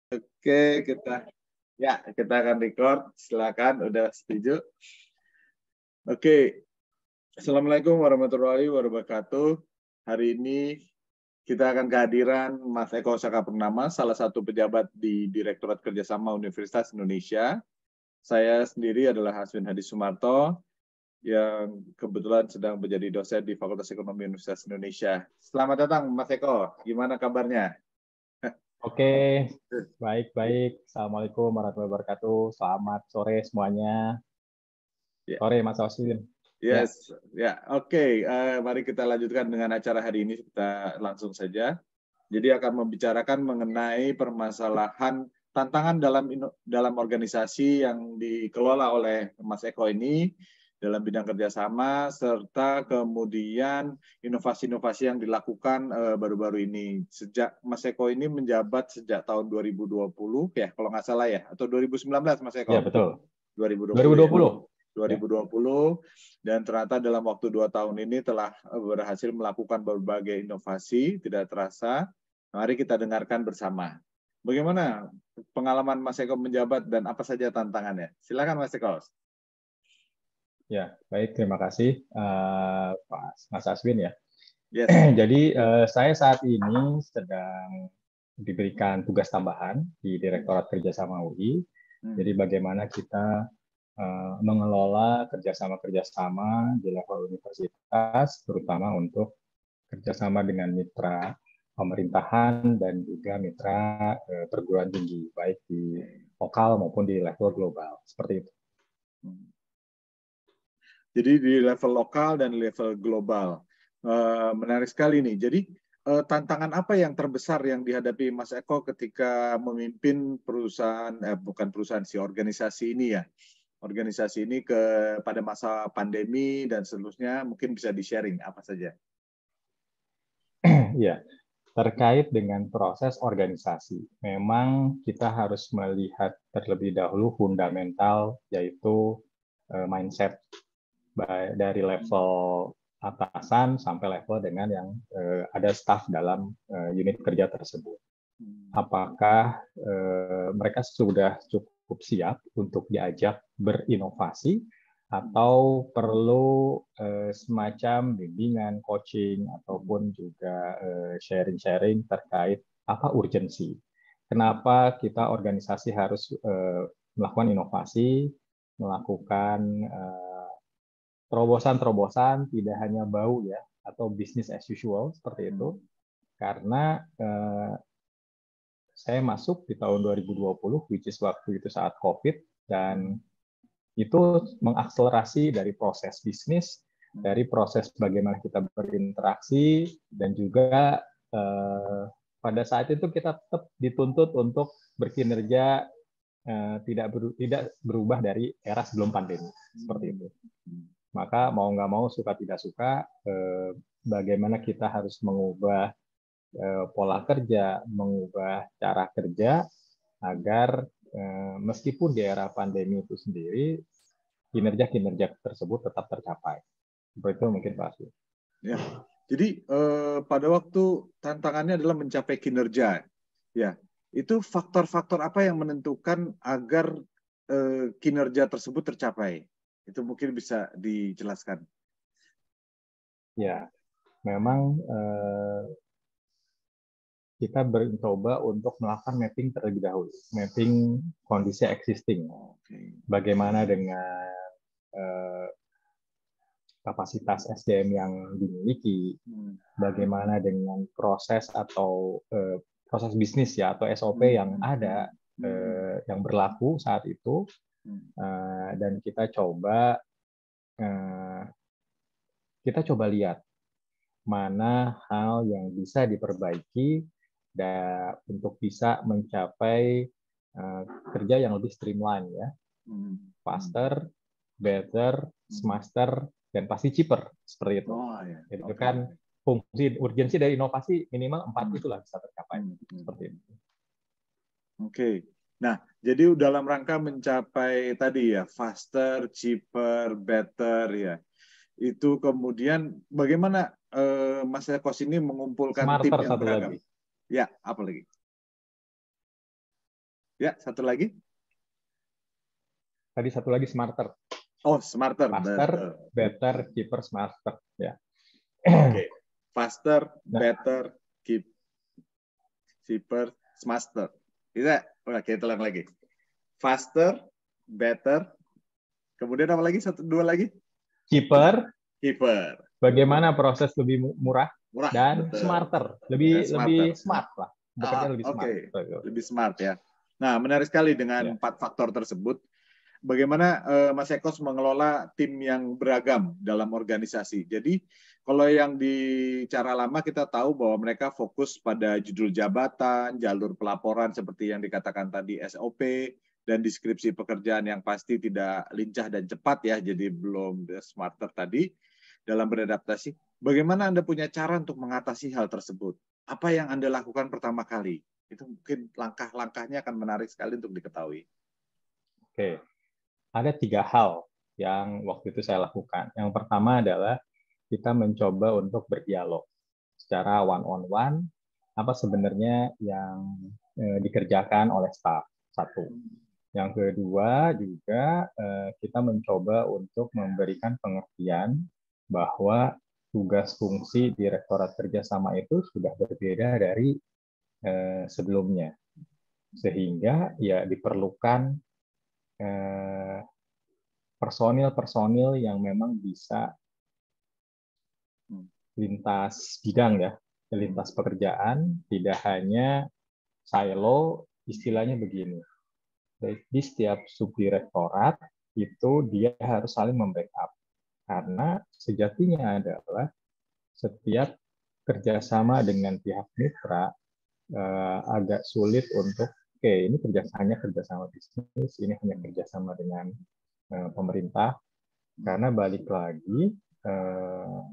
Oke, kita akan record. Silakan, udah setuju. Oke, Assalamualaikum warahmatullahi wabarakatuh. Hari ini kita akan kehadiran Mas Eko Sakapurnama, salah satu pejabat di Direktorat Kerjasama Universitas Indonesia. Saya sendiri adalah Haswin Hadi Sumarto, yang kebetulan sedang menjadi dosen di Fakultas Ekonomi Universitas Indonesia. Selamat datang, Mas Eko. Gimana kabarnya? Oke, baik-baik. Assalamualaikum warahmatullahi wabarakatuh. Selamat sore semuanya. Ya. Sore, Mas Austin. Yes, ya, oke. Mari kita lanjutkan dengan acara hari ini. Kita langsung saja. Jadi akan membicarakan mengenai permasalahan tantangan dalam organisasi yang dikelola oleh Mas Eko ini dalam bidang kerjasama, serta kemudian inovasi-inovasi yang dilakukan baru-baru ini. Sejak Mas Eko ini menjabat sejak tahun 2020, ya kalau nggak salah ya, atau 2019 Mas Eko? Ya, betul. 2020. 2020. Dan ternyata dalam waktu 2 tahun ini telah berhasil melakukan berbagai inovasi, tidak terasa. Mari kita dengarkan bersama. Bagaimana pengalaman Mas Eko menjabat dan apa saja tantangannya? Silakan Mas Eko. Ya, baik. Terima kasih, Mas Aswin ya. Yes. Jadi saya saat ini sedang diberikan tugas tambahan di Direktorat Kerjasama UI. Jadi bagaimana kita mengelola kerjasama-kerjasama di level universitas, terutama untuk kerjasama dengan mitra pemerintahan dan juga mitra perguruan tinggi, baik di lokal maupun di level global. Seperti itu. Jadi di level lokal dan level global. Menarik sekali nih. Jadi tantangan apa yang terbesar yang dihadapi Mas Eko ketika memimpin perusahaan, bukan perusahaan sih, organisasi ini ya. Organisasi ini pada masa pandemi dan seterusnya, mungkin bisa di-sharing apa saja. Ya, terkait dengan proses organisasi, memang kita harus melihat terlebih dahulu fundamental, yaitu mindset dari level atasan sampai level dengan yang ada staf dalam unit kerja tersebut. Apakah mereka sudah cukup siap untuk diajak berinovasi atau perlu semacam bimbingan, coaching, ataupun juga sharing-sharing terkait apa urgensi. Kenapa kita organisasi harus melakukan inovasi, melakukan terobosan-terobosan, tidak hanya bau ya, atau business as usual, seperti itu. Karena saya masuk di tahun 2020, which is waktu itu saat COVID, dan itu mengakselerasi dari proses bisnis, dari proses bagaimana kita berinteraksi, dan juga pada saat itu kita tetap dituntut untuk berkinerja tidak berubah dari era sebelum pandemi, seperti itu. Maka mau nggak mau, suka tidak suka, bagaimana kita harus mengubah pola kerja, mengubah cara kerja, agar meskipun di era pandemi itu sendiri, kinerja-kinerja tersebut tetap tercapai. Seperti itu mungkin Pak Asli. Ya. Jadi pada waktu tantangannya adalah mencapai kinerja. Ya, itu faktor-faktor apa yang menentukan agar kinerja tersebut tercapai? Itu mungkin bisa dijelaskan. Ya, memang kita mencoba untuk melakukan mapping terlebih dahulu, mapping kondisi existing. Bagaimana dengan kapasitas SDM yang dimiliki, bagaimana dengan proses atau proses bisnis ya, atau SOP yang ada, yang berlaku saat itu, dan kita coba lihat mana hal yang bisa diperbaiki dan untuk bisa mencapai kerja yang lebih streamline ya, faster, better, smarter, dan pasti cheaper, seperti itu. Itu kan fungsi urgensi dari inovasi minimal 4 itulah bisa tercapai, seperti itu. Oke. Nah, jadi dalam rangka mencapai tadi ya, faster, cheaper, better ya. Itu kemudian bagaimana Mas Ekos ini mengumpulkan tim Smarter yang satu beragam? lagi. Ya, apa lagi? Ya, satu lagi. Tadi satu lagi smarter. Oh, smarter. Faster, Betul. better, cheaper, smarter. Ya. Oke. Faster, Nah, better, cheaper, smarter. Bisa? Oke, ulang lagi. Faster, better, kemudian apa lagi? Dua lagi? cheaper, Cheaper. bagaimana proses lebih murah, Murah, dan betul. smarter, Dan lebih smarter. smart lah. Bekerja lebih smart. Oke. Lebih smart ya. Nah, menarik sekali dengan Ya. 4 faktor tersebut. Bagaimana Mas Ekos mengelola tim yang beragam dalam organisasi. Jadi kalau yang di cara lama kita tahu bahwa mereka fokus pada judul jabatan, jalur pelaporan seperti yang dikatakan tadi SOP, dan deskripsi pekerjaan yang pasti tidak lincah dan cepat ya, jadi belum smarter tadi dalam beradaptasi. Bagaimana Anda punya cara untuk mengatasi hal tersebut? Apa yang Anda lakukan pertama kali? Itu mungkin langkah-langkahnya akan menarik sekali untuk diketahui. Oke. Ada 3 hal yang waktu itu saya lakukan. Yang pertama adalah kita mencoba untuk berdialog secara one-on-one, apa sebenarnya yang dikerjakan oleh staff. Satu. Yang kedua juga kita mencoba untuk memberikan pengertian bahwa tugas fungsi Direktorat Kerjasama itu sudah berbeda dari sebelumnya. Sehingga ya diperlukan personil-personil yang memang bisa lintas bidang ya, lintas pekerjaan, tidak hanya silo, istilahnya begini. Di setiap subdirektorat itu dia harus saling membackup. Karena sejatinya adalah setiap kerjasama dengan pihak mitra agak sulit untuk, oke, ini hanya kerjasama bisnis, ini hanya kerjasama dengan pemerintah, karena balik lagi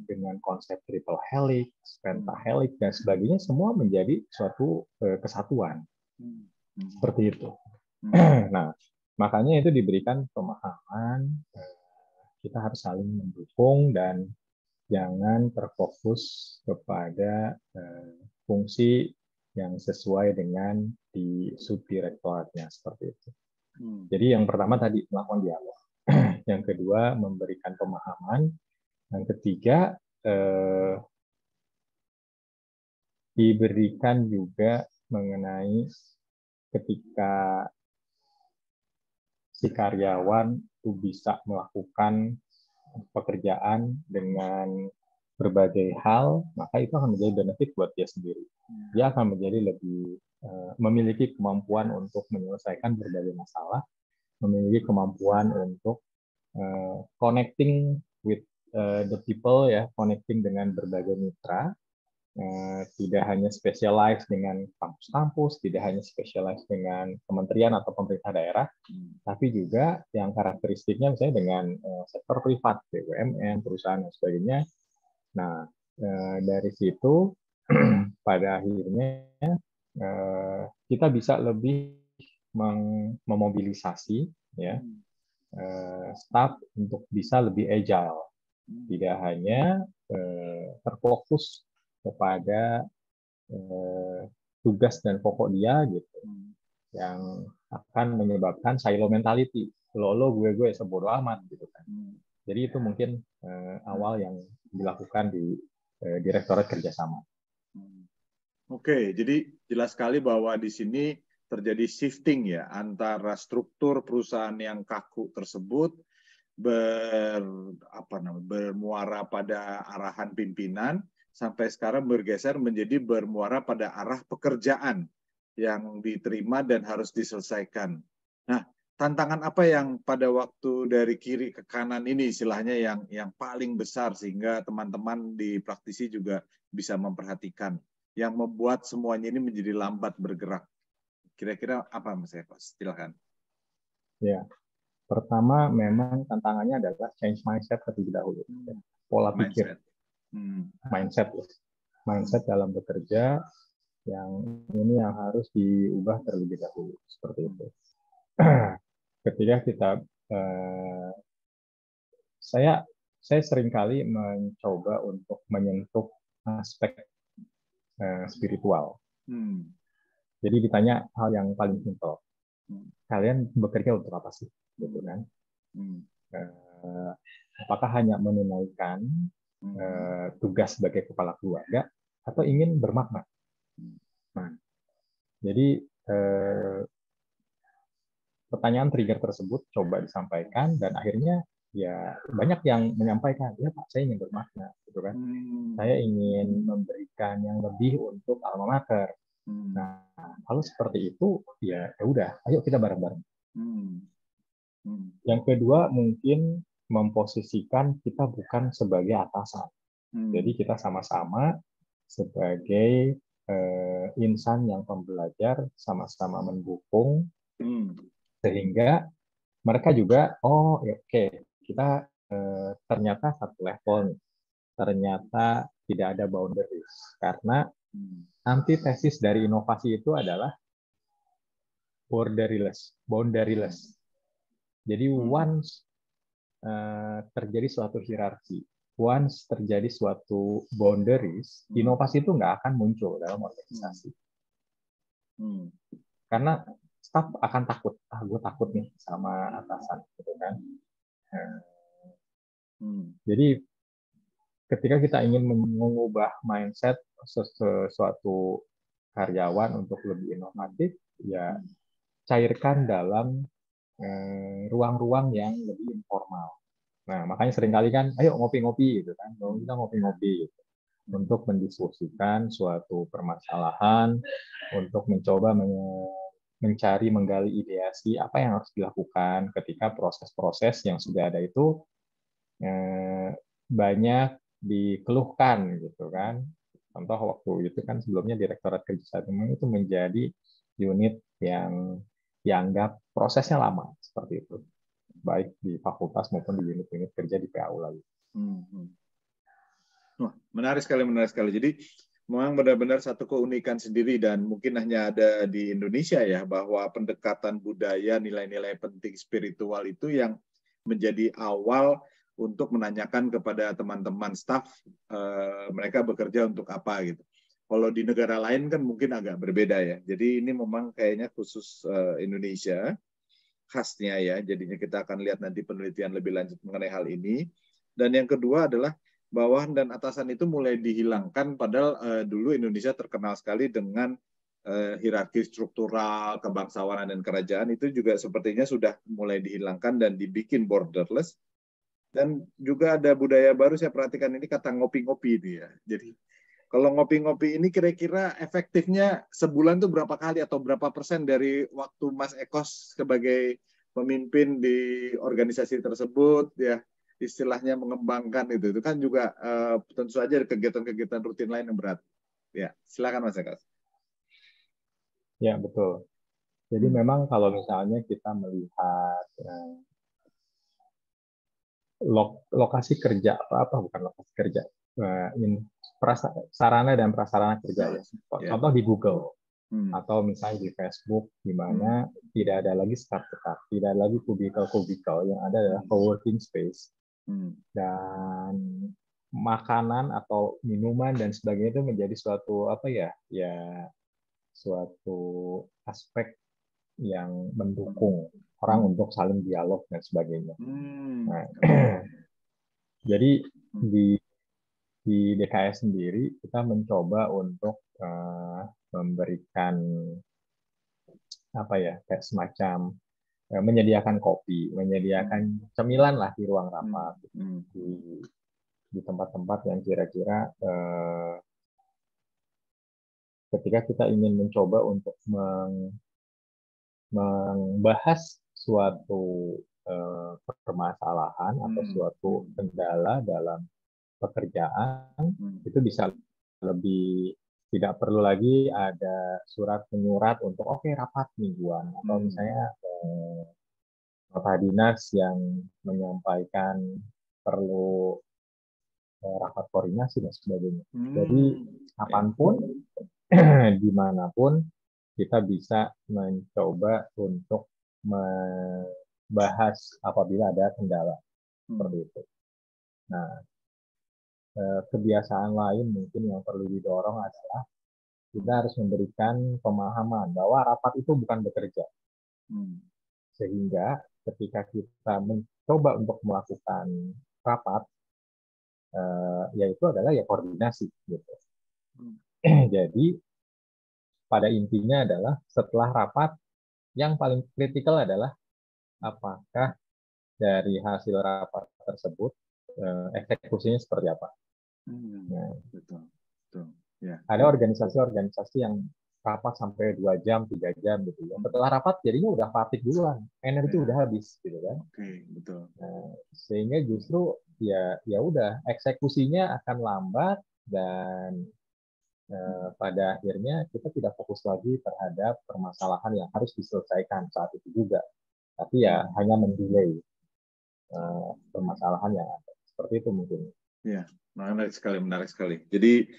dengan konsep triple helix, pentahelix dan sebagainya semua menjadi suatu kesatuan. Seperti itu. Nah, makanya itu diberikan pemahaman kita harus saling mendukung dan jangan terfokus kepada fungsi yang sesuai dengan di subdirektoratnya seperti itu. Jadi yang pertama tadi melakukan dialog. Yang kedua memberikan pemahaman. Yang ketiga diberikan juga mengenai ketika si karyawan itu bisa melakukan pekerjaan dengan berbagai hal, maka itu akan menjadi benefit buat dia sendiri. Dia akan menjadi lebih memiliki kemampuan untuk menyelesaikan berbagai masalah, memiliki kemampuan untuk connecting with the people ya, connecting dengan berbagai mitra, tidak hanya specialize dengan kampus-kampus, tidak hanya specialize dengan kementerian atau pemerintah daerah, tapi juga yang karakteristiknya misalnya dengan sektor privat, BUMN, perusahaan dan sebagainya. Nah, dari situ pada akhirnya kita bisa lebih memobilisasi ya staff untuk bisa lebih agile, tidak hanya terfokus kepada tugas dan pokok dia gitu, yang akan menyebabkan silo mentality, lo gue sebodoh amat gitu kan. Jadi itu mungkin awal yang dilakukan di Direktorat Kerjasama. Oke, jadi jelas sekali bahwa di sini terjadi shifting ya antara struktur perusahaan yang kaku tersebut bermuara pada arahan pimpinan sampai sekarang bergeser menjadi bermuara pada arah pekerjaan yang diterima dan harus diselesaikan. Nah, tantangan apa yang pada waktu dari kiri ke kanan ini istilahnya yang paling besar sehingga teman-teman di praktisi juga bisa memperhatikan yang membuat semuanya ini menjadi lambat bergerak? Kira-kira apa Mas Eko? Silakan. Ya. Pertama, memang tantangannya adalah change mindset terlebih dahulu. Pola pikir. Mindset dalam bekerja yang ini yang harus diubah terlebih dahulu. Seperti itu. Ketika kita, saya seringkali mencoba untuk menyentuh aspek spiritual. Jadi ditanya hal yang paling simpel. kalian bekerja untuk apa sih, gitu kan? Apakah hanya menunaikan tugas sebagai kepala keluarga atau ingin bermakna? Nah, jadi pertanyaan trigger tersebut coba disampaikan dan akhirnya ya banyak yang menyampaikan, ya Pak, saya ingin bermakna, gitu kan? Saya ingin memberikan yang lebih untuk alma mater. Nah, kalau seperti itu ya udah, ayo kita bareng-bareng. Yang kedua mungkin memposisikan kita bukan sebagai atasan. Jadi kita sama-sama sebagai insan yang pembelajar, sama-sama mendukung, sehingga mereka juga, oh oke, kita ternyata satu level nih, ternyata tidak ada boundaries, karena antitesis dari inovasi itu adalah boundaryless. Jadi once terjadi suatu hierarki, once terjadi suatu boundaries, inovasi itu nggak akan muncul dalam organisasi. Karena staff akan takut, gue takut nih sama atasan, gitu kan. Jadi ketika kita ingin mengubah mindset sesuatu karyawan untuk lebih inovatif, ya cairkan dalam ruang-ruang yang lebih informal. Nah, makanya seringkali kan, ayo ngopi-ngopi gitu kan, kita ngopi-ngopi gitu, untuk mendiskusikan suatu permasalahan, untuk mencoba mencari, menggali ideasi apa yang harus dilakukan ketika proses-proses yang sudah ada itu banyak dikeluhkan gitu kan. Contoh waktu itu kan sebelumnya Direktorat Kerja Satuan itu menjadi unit yang dianggap prosesnya lama seperti itu, baik di fakultas maupun di unit-unit kerja di PAU lagi. Menarik sekali. Jadi memang benar-benar satu keunikan sendiri dan mungkin hanya ada di Indonesia ya, bahwa pendekatan budaya, nilai-nilai penting spiritual itu yang menjadi awal untuk menanyakan kepada teman-teman staf mereka bekerja untuk apa gitu. Kalau di negara lain kan mungkin agak berbeda ya. Jadi ini memang kayaknya khusus Indonesia khasnya ya. Jadinya kita akan lihat nanti penelitian lebih lanjut mengenai hal ini. Dan yang kedua adalah bawahan dan atasan itu mulai dihilangkan, padahal dulu Indonesia terkenal sekali dengan hierarki struktural, kebangsawanan dan kerajaan, itu juga sepertinya sudah mulai dihilangkan dan dibikin borderless. Dan juga ada budaya baru, saya perhatikan ini kata ngopi-ngopi itu ya. Jadi kalau ngopi-ngopi ini kira-kira efektifnya sebulan tuh berapa kali atau berapa persen dari waktu Mas Ekos sebagai pemimpin di organisasi tersebut ya, istilahnya mengembangkan itu kan juga tentu saja kegiatan-kegiatan rutin lain yang berat. Ya, silakan Mas Ekos. Ya, betul. Jadi memang kalau misalnya kita melihat lokasi kerja bukan lokasi kerja, sarana dan prasarana kerja ya. Contoh di Google atau misalnya di Facebook, di mana tidak ada lagi start-up, tidak ada lagi kubikel-kubikel, yang ada adalah co-working space. Dan makanan atau minuman dan sebagainya itu menjadi suatu suatu aspek yang mendukung orang untuk saling dialog dan sebagainya. Nah, jadi di DKS sendiri kita mencoba untuk memberikan kayak semacam menyediakan kopi, menyediakan cemilan lah di ruang rapat, di tempat-tempat yang kira-kira ketika kita ingin mencoba untuk membahas suatu permasalahan atau suatu kendala dalam pekerjaan, itu bisa lebih, tidak perlu lagi ada surat menyurat untuk rapat mingguan atau misalnya nota dinas yang menyampaikan perlu rapat koordinasi dan sebagainya. Jadi kapanpun, dimanapun kita bisa mencoba untuk membahas apabila ada kendala seperti itu. Nah, kebiasaan lain mungkin yang perlu didorong adalah kita harus memberikan pemahaman bahwa rapat itu bukan bekerja. Sehingga ketika kita mencoba untuk melakukan rapat, yaitu adalah ya koordinasi gitu. Jadi pada intinya adalah setelah rapat yang paling kritikal adalah apakah dari hasil rapat tersebut eksekusinya seperti apa. Nah, Betul. Ya. ada organisasi-organisasi yang rapat sampai 2 jam, 3 jam gitu ya. Setelah rapat jadinya udah fatigue duluan, energi udah habis gitu kan. Betul. Nah, sehingga justru ya udah eksekusinya akan lambat dan pada akhirnya kita tidak fokus lagi terhadap permasalahan yang harus diselesaikan saat itu juga. Tapi ya hanya mendelay permasalahan yang ada. Seperti itu mungkin. Ya, menarik sekali. Jadi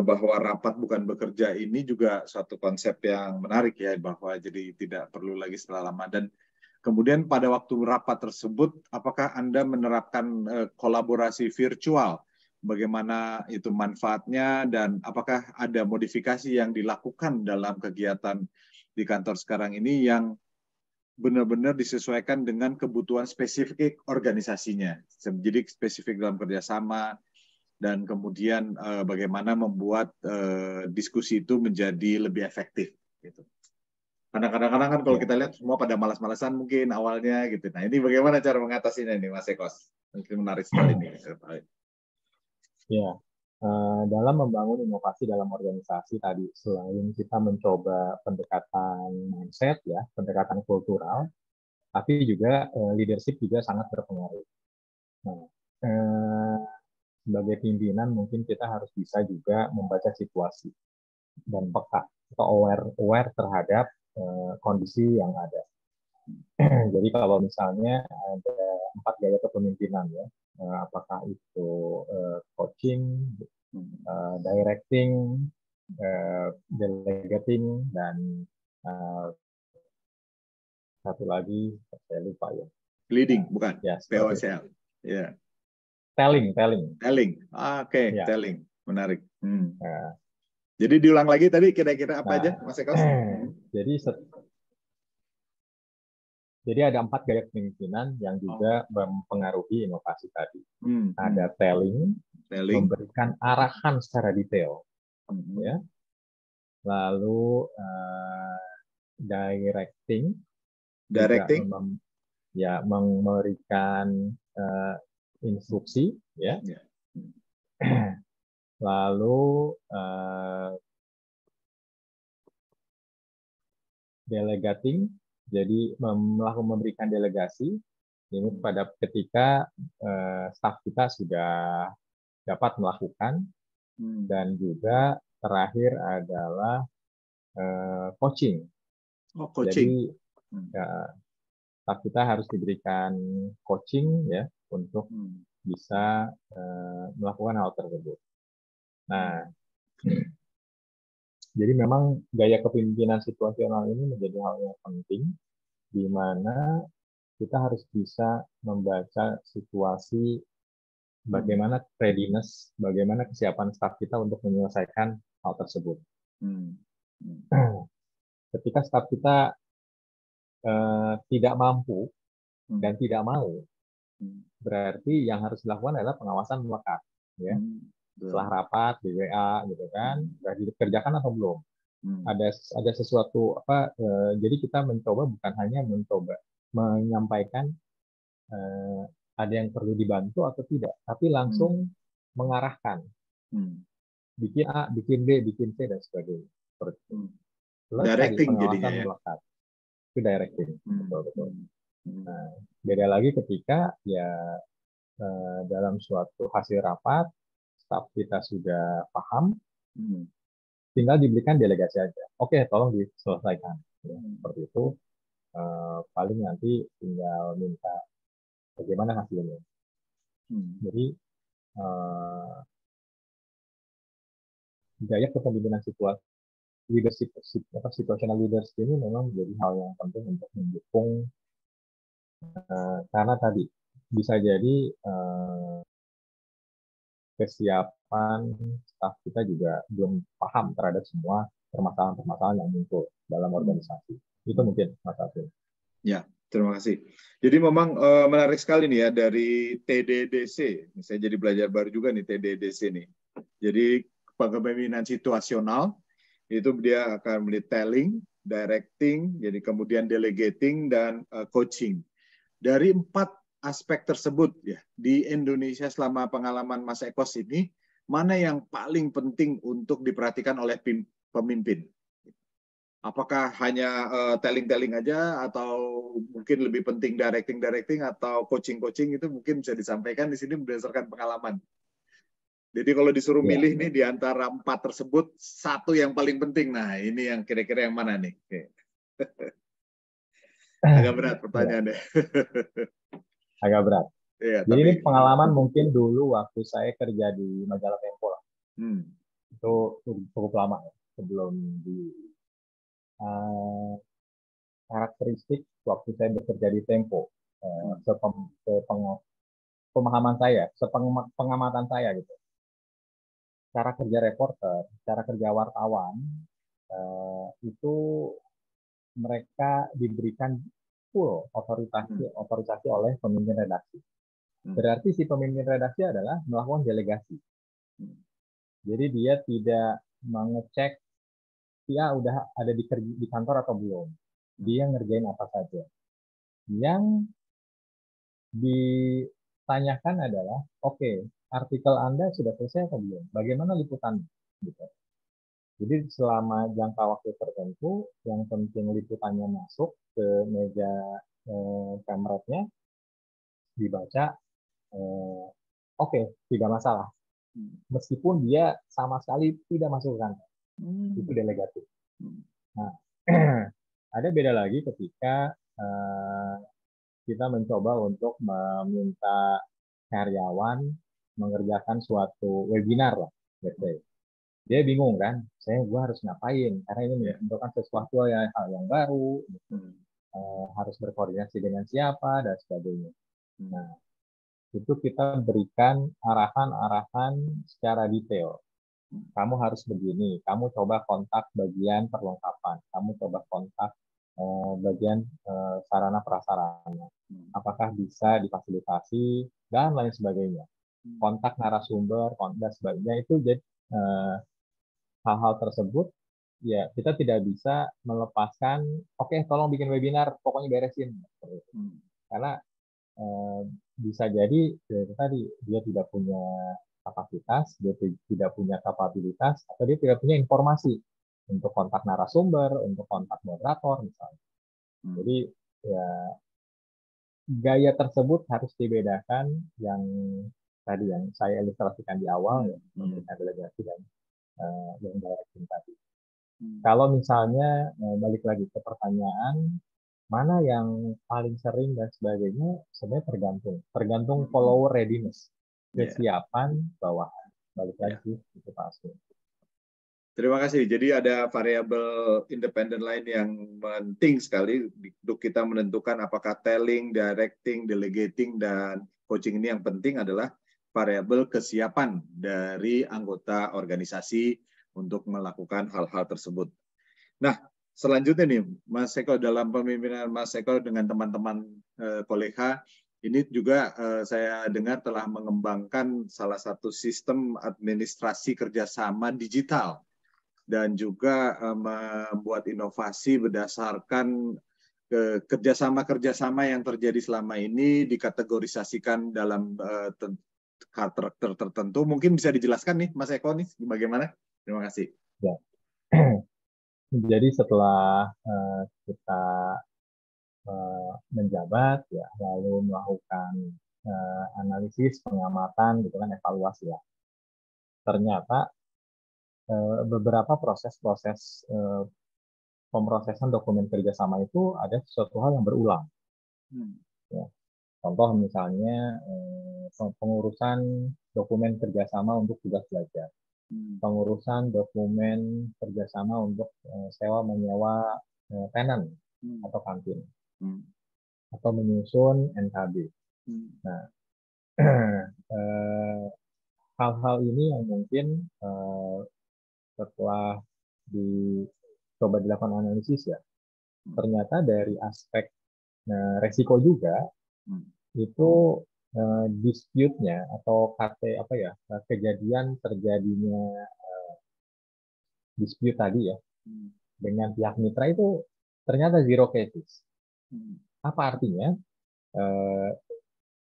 bahwa rapat bukan bekerja ini juga suatu konsep yang menarik ya, bahwa jadi tidak perlu lagi setelah lama. Dan kemudian pada waktu rapat tersebut, apakah Anda menerapkan kolaborasi virtual? Bagaimana itu manfaatnya dan apakah ada modifikasi yang dilakukan dalam kegiatan di kantor sekarang ini yang benar-benar disesuaikan dengan kebutuhan spesifik organisasinya. Jadi spesifik dalam kerjasama dan kemudian bagaimana membuat diskusi itu menjadi lebih efektif. Gitu. Karena kadang-kadang kan kalau kita lihat semua pada malas-malasan mungkin awalnya gitu. Nah ini bagaimana cara mengatasinya ini, Mas Ekos? Mungkin menarik sekali nih. Ya, dalam membangun inovasi dalam organisasi tadi, selain kita mencoba pendekatan mindset ya, pendekatan kultural, tapi juga leadership juga sangat berpengaruh. Nah, sebagai pimpinan mungkin kita harus bisa juga membaca situasi dan peka atau aware terhadap kondisi yang ada. Jadi kalau misalnya ada 4 gaya kepemimpinan ya, apakah itu coaching, directing, delegating, dan satu lagi saya lupa ya. Leading, bukan? Ya, POSL. Ya. Telling. Oke, telling. Menarik. Jadi diulang lagi tadi kira-kira apa aja, Mas Ekos? Jadi ada 4 gaya kepemimpinan yang juga mempengaruhi inovasi tadi. Ada telling, memberikan arahan secara detail, ya. Lalu directing, juga memberikan instruksi, ya. Lalu delegating, jadi memberikan delegasi ini pada ketika staf kita sudah dapat melakukan, dan juga terakhir adalah coaching. Jadi staf kita harus diberikan coaching ya untuk bisa melakukan hal tersebut. Nah, jadi memang gaya kepemimpinan situasional ini menjadi hal yang penting, di mana kita harus bisa membaca situasi, bagaimana readiness, bagaimana kesiapan staf kita untuk menyelesaikan hal tersebut. Ketika staf kita tidak mampu dan tidak mau, berarti yang harus dilakukan adalah pengawasan melekat. Ya. Setelah rapat di WA gitu kan, sudah dikerjakan atau belum? Ada sesuatu apa? Jadi kita mencoba bukan hanya mencoba menyampaikan ada yang perlu dibantu atau tidak, tapi langsung mengarahkan, bikin A, bikin B, bikin C dan sebagainya. Plus directing pengawasan melekat, itu directing, betul. Nah, beda lagi ketika ya dalam suatu hasil rapat staf kita sudah paham, tinggal diberikan delegasi aja. Oke, tolong diselesaikan. Ya, seperti itu. Paling nanti tinggal minta bagaimana hasilnya. Jadi gaya kepemimpinan situasi, leadership, situational leadership ini memang menjadi hal yang penting untuk mendukung, karena tadi bisa jadi kesiapan staf kita juga belum paham terhadap semua permasalahan-permasalahan yang muncul dalam organisasi. Itu mungkin Mas Alvin. Ya, terima kasih. Jadi memang menarik sekali nih ya dari TDDC. Saya jadi belajar baru juga nih TDDC nih. Jadi kepemimpinan situasional itu dia akan melihat telling, directing, jadi kemudian delegating dan coaching. Dari 4 aspek tersebut ya di Indonesia selama pengalaman Mas Ekos ini, mana yang paling penting untuk diperhatikan oleh pemimpin? Apakah hanya telling-telling aja atau mungkin lebih penting directing atau coaching itu mungkin bisa disampaikan di sini berdasarkan pengalaman. Jadi kalau disuruh milih nih di antara 4 tersebut, satu yang paling penting. Nah, ini yang kira-kira yang mana nih? Agak berat pertanyaannya. Agak berat. Ya, Jadi tapi ini pengalaman mungkin dulu waktu saya kerja di majalah Tempo. Itu cukup lama ya, sebelum di karakteristik waktu saya bekerja di Tempo. Pemahaman saya, pengamatan saya gitu. Cara kerja reporter, cara kerja wartawan, itu mereka diberikan full otorisasi oleh pemimpin redaksi. Berarti si pemimpin redaksi adalah melakukan delegasi. Jadi dia tidak mengecek dia udah ada di kantor atau belum. Dia ngerjain apa saja. Yang ditanyakan adalah, oke, artikel Anda sudah selesai atau belum? Bagaimana liputannya? Gitu. Jadi selama jangka waktu tertentu, yang penting liputannya masuk ke meja kameratnya, dibaca, oke, tidak masalah. Meskipun dia sama sekali tidak masuk ke kantor. Itu delegatif. Nah, ada beda lagi ketika kita mencoba untuk meminta karyawan mengerjakan suatu webinar lah, let's say. Dia bingung kan, gue harus ngapain? Karena ini membutuhkan sesuatu hal yang baru, harus berkoordinasi dengan siapa dan sebagainya. Nah, itu kita berikan arahan-arahan secara detail. Kamu harus begini, kamu coba kontak bagian perlengkapan, kamu coba kontak bagian sarana prasarana, apakah bisa difasilitasi dan lain sebagainya. Kontak narasumber, dan sebagainya itu jadi hal-hal tersebut ya kita tidak bisa melepaskan. Oke, tolong bikin webinar, pokoknya beresin. Karena bisa jadi tadi dia tidak punya kapasitas, dia tidak punya kapabilitas, atau dia tidak punya informasi untuk kontak narasumber, untuk kontak moderator misalnya. Jadi ya gaya tersebut harus dibedakan yang tadi yang saya ilustrasikan di awal, ya, memberikan delegasi dan yang directing tadi. Kalau misalnya balik lagi ke pertanyaan, mana yang paling sering dan sebagainya, sebenarnya tergantung follower readiness, kesiapan bawahan. Balik lagi itu pasti. Terima kasih. Jadi ada variabel independen lain yang penting sekali untuk kita menentukan apakah telling, directing, delegating, dan coaching ini yang penting adalah variabel kesiapan dari anggota organisasi untuk melakukan hal-hal tersebut. Nah, selanjutnya nih, Mas Eko, dalam pemimpinan Mas Eko dengan teman-teman kolega, ini juga saya dengar telah mengembangkan salah satu sistem administrasi kerjasama digital dan juga membuat inovasi berdasarkan kerjasama-kerjasama yang terjadi selama ini dikategorisasikan dalam karakter tertentu. Mungkin bisa dijelaskan nih, Mas Eko, nih bagaimana? Terima kasih. Ya. Jadi setelah kita menjabat, ya, lalu melakukan analisis, pengamatan, gitu kan, evaluasi ya. Ternyata beberapa proses-proses pemrosesan dokumen kerjasama itu ada sesuatu hal yang berulang. Ya. Contoh misalnya pengurusan dokumen kerjasama untuk tugas belajar, pengurusan dokumen kerjasama untuk sewa menyewa tenan atau kantin, atau menyusun NKB. Nah, hal-hal ini yang mungkin setelah dicoba dilakukan analisis ya, ternyata dari aspek resiko juga itu dispute-nya atau kejadian terjadinya dispute tadi ya dengan pihak mitra itu ternyata zero cases. Apa artinya?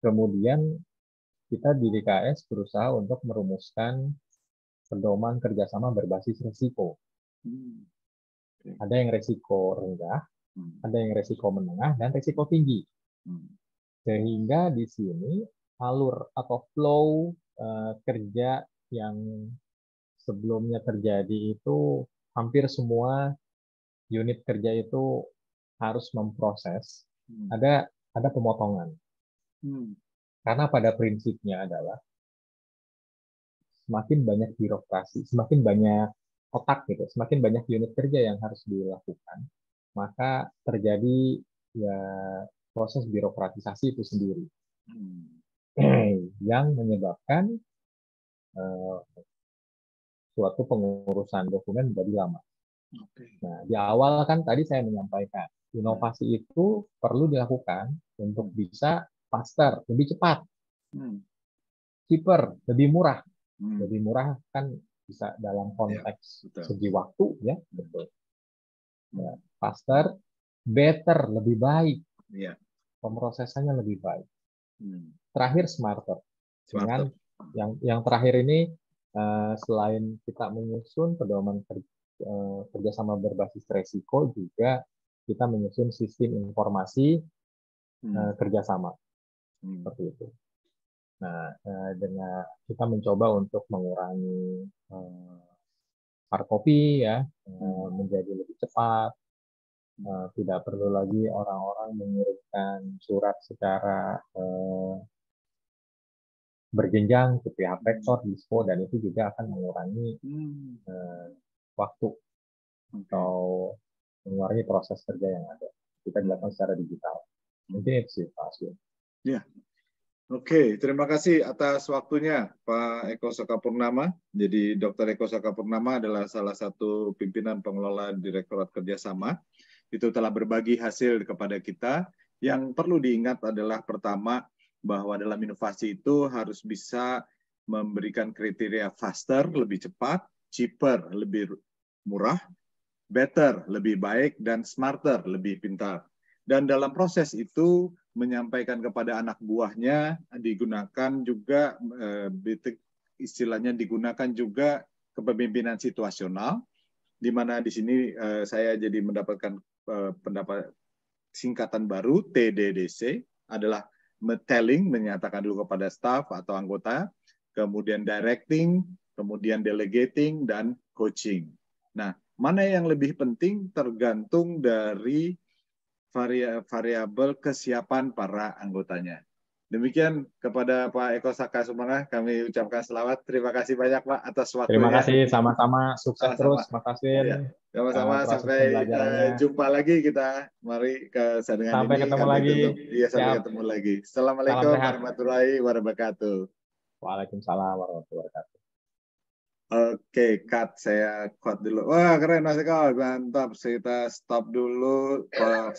Kemudian kita di DKS berusaha untuk merumuskan pedoman kerjasama berbasis risiko. Ada yang risiko rendah, ada yang risiko menengah, dan risiko tinggi. Sehingga di sini alur atau flow kerja yang sebelumnya terjadi itu hampir semua unit kerja itu harus memproses. Ada pemotongan. Karena pada prinsipnya adalah semakin banyak birokrasi, semakin banyak otak gitu, semakin banyak unit kerja yang harus dilakukan, maka terjadi ya proses birokratisasi itu sendiri yang menyebabkan suatu pengurusan dokumen menjadi lama. Nah, di awal kan tadi saya menyampaikan inovasi itu perlu dilakukan untuk bisa faster, lebih cepat, cheaper, lebih murah. Lebih murah kan bisa dalam konteks segi waktu ya, betul. Ya, faster, better, lebih baik. Pemrosesannya lebih baik. Terakhir smarter. Dengan yang terakhir ini selain kita menyusun pedoman kerjasama berbasis resiko, juga kita menyusun sistem informasi kerjasama seperti itu. Nah, dengan kita mencoba untuk mengurangi hard copy ya, menjadi lebih cepat. Tidak perlu lagi orang-orang mengirimkan surat secara berjenjang ke pihak rektor, dispo, dan itu juga akan mengurangi waktu atau mengurangi proses kerja yang ada. Kita dilakukan secara digital. Mungkin itu sih, Pak Aswin. Ya. Oke, terima kasih atas waktunya Pak Eko Sakapurnama. Jadi Dr. Eko Sakapurnama adalah salah satu pimpinan pengelola Direktorat Kerjasama. Itu telah berbagi hasil kepada kita. Yang perlu diingat adalah pertama, bahwa dalam inovasi itu harus bisa memberikan kriteria faster, lebih cepat, cheaper, lebih murah, better, lebih baik, dan smarter, lebih pintar. Dan dalam proses itu menyampaikan kepada anak buahnya digunakan juga istilahnya digunakan juga kepemimpinan situasional, di mana di sini saya jadi mendapatkan pendapat singkatan baru TDDC adalah telling, menyatakan dulu kepada staff atau anggota, kemudian directing, kemudian delegating, dan coaching. Nah, mana yang lebih penting tergantung dari variabel kesiapan para anggotanya. Demikian kepada Pak Eko Sakapurnama kami ucapkan selamat. Terima kasih banyak Pak atas waktunya. Terima kasih, sama-sama. Sukses terus, Mas Aswin. Ya, sama-sama, sampai jumpa lagi kita. Mari ke saringan sampai ini. Ketemu lagi. Iya, sampai ketemu lagi. Assalamualaikum warahmatullahi wabarakatuh. Waalaikumsalam warahmatullahi wabarakatuh. Oke, cut. Saya cut dulu. Wah, keren Mas Eko. Mantap. Kita stop dulu. Stop.